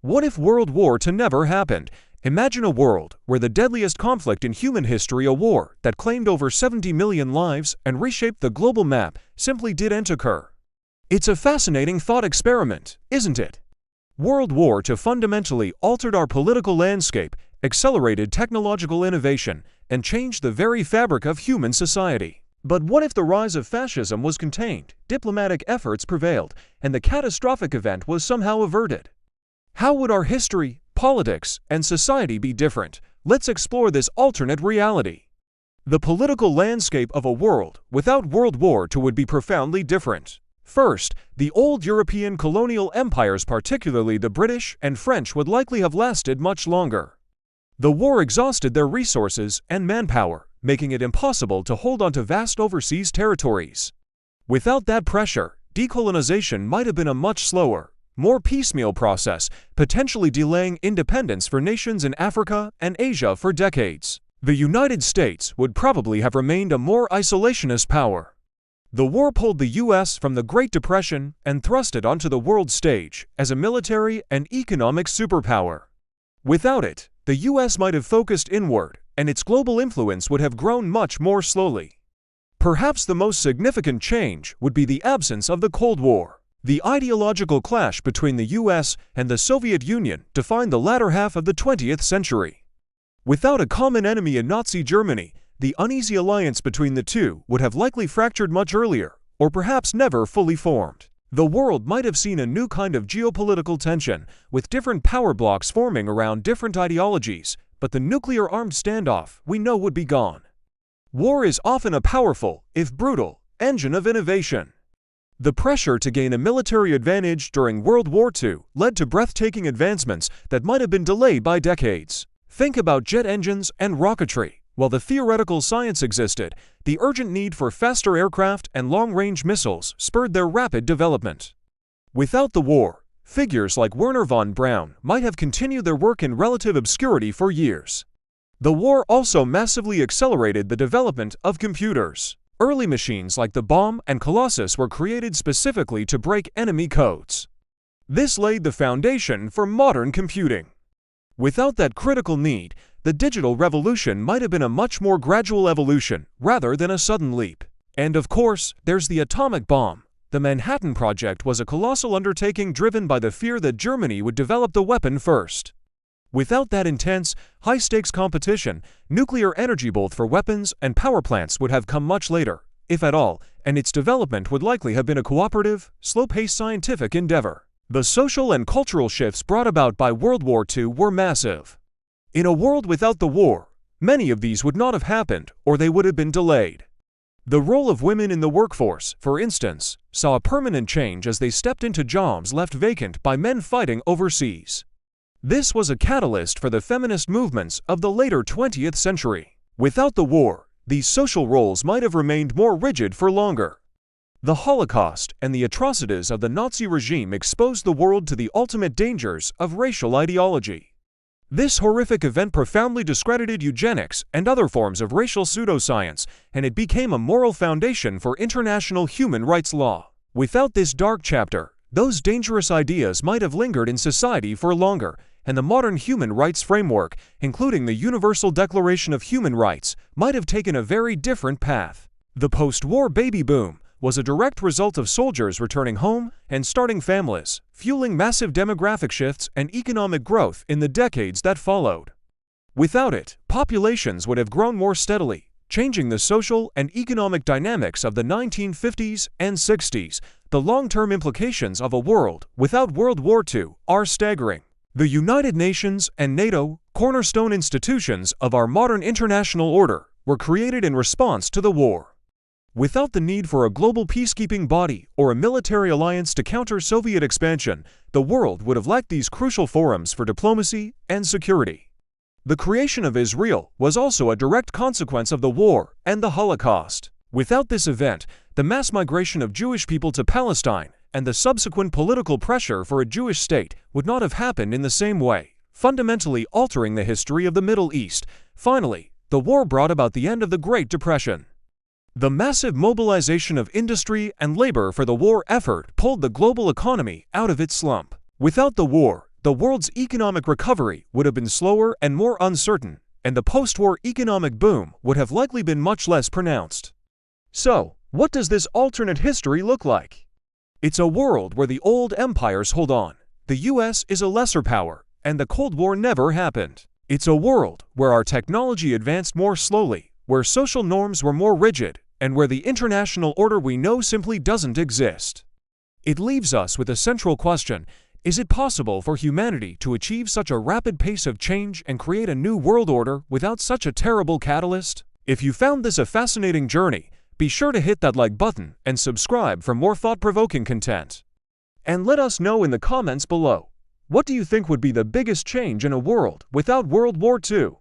What if World War II never happened? Imagine a world where the deadliest conflict in human history, a war that claimed over 70 million lives and reshaped the global map, simply didn't occur. It's a fascinating thought experiment, isn't it? World War II fundamentally altered our political landscape, accelerated technological innovation, and changed the very fabric of human society. But what if the rise of fascism was contained, diplomatic efforts prevailed, and the catastrophic event was somehow averted? How would our history, politics, and society be different? Let's explore this alternate reality. The political landscape of a world without World War II would be profoundly different. First, the old European colonial empires, particularly the British and French, would likely have lasted much longer. The war exhausted their resources and manpower, making it impossible to hold on to vast overseas territories. Without that pressure, decolonization might have been a much slower, more piecemeal process, potentially delaying independence for nations in Africa and Asia for decades. The United States would probably have remained a more isolationist power. The war pulled the U.S. from the Great Depression and thrust it onto the world stage as a military and economic superpower. Without it, the U.S. might have focused inward, and its global influence would have grown much more slowly. Perhaps the most significant change would be the absence of the Cold War. The ideological clash between the U.S. and the Soviet Union defined the latter half of the 20th century. Without a common enemy in Nazi Germany, the uneasy alliance between the two would have likely fractured much earlier, or perhaps never fully formed. The world might have seen a new kind of geopolitical tension, with different power blocks forming around different ideologies, but the nuclear-armed standoff we know would be gone. War is often a powerful, if brutal, engine of innovation. The pressure to gain a military advantage during World War II led to breathtaking advancements that might have been delayed by decades. Think about jet engines and rocketry. While the theoretical science existed, the urgent need for faster aircraft and long-range missiles spurred their rapid development. Without the war, figures like Wernher von Braun might have continued their work in relative obscurity for years. The war also massively accelerated the development of computers. Early machines like the Bomb and Colossus were created specifically to break enemy codes. This laid the foundation for modern computing. Without that critical need, the digital revolution might have been a much more gradual evolution rather than a sudden leap. And of course, there's the atomic bomb. The Manhattan Project was a colossal undertaking driven by the fear that Germany would develop the weapon first. Without that intense, high-stakes competition, nuclear energy both for weapons and power plants would have come much later, if at all, and its development would likely have been a cooperative, slow-paced scientific endeavor. The social and cultural shifts brought about by World War II were massive. In a world without the war, many of these would not have happened, or they would have been delayed. The role of women in the workforce, for instance, saw a permanent change as they stepped into jobs left vacant by men fighting overseas. This was a catalyst for the feminist movements of the later 20th century. Without the war, these social roles might have remained more rigid for longer. The Holocaust and the atrocities of the Nazi regime exposed the world to the ultimate dangers of racial ideology. This horrific event profoundly discredited eugenics and other forms of racial pseudoscience, and it became a moral foundation for international human rights law. Without this dark chapter, those dangerous ideas might have lingered in society for longer, and the modern human rights framework, including the Universal Declaration of Human Rights, might have taken a very different path. The post-war baby boom was a direct result of soldiers returning home and starting families, fueling massive demographic shifts and economic growth in the decades that followed. Without it, populations would have grown more steadily, changing the social and economic dynamics of the 1950s and 60s. The long-term implications of a world without World War II are staggering. The United Nations and NATO, cornerstone institutions of our modern international order, were created in response to the war. Without the need for a global peacekeeping body or a military alliance to counter Soviet expansion, the world would have lacked these crucial forums for diplomacy and security. The creation of Israel was also a direct consequence of the war and the Holocaust. Without this event, the mass migration of Jewish people to Palestine and the subsequent political pressure for a Jewish state would not have happened in the same way, fundamentally altering the history of the Middle East. Finally, the war brought about the end of the Great Depression. The massive mobilization of industry and labor for the war effort pulled the global economy out of its slump. Without the war, the world's economic recovery would have been slower and more uncertain, and the post-war economic boom would have likely been much less pronounced. So, what does this alternate history look like? It's a world where the old empires hold on, the US is a lesser power, and the Cold War never happened. It's a world where our technology advanced more slowly, where social norms were more rigid, and where the international order we know simply doesn't exist. It leaves us with a central question: is it possible for humanity to achieve such a rapid pace of change and create a new world order without such a terrible catalyst? If you found this a fascinating journey, be sure to hit that like button and subscribe for more thought-provoking content. And let us know in the comments below, what do you think would be the biggest change in a world without World War II?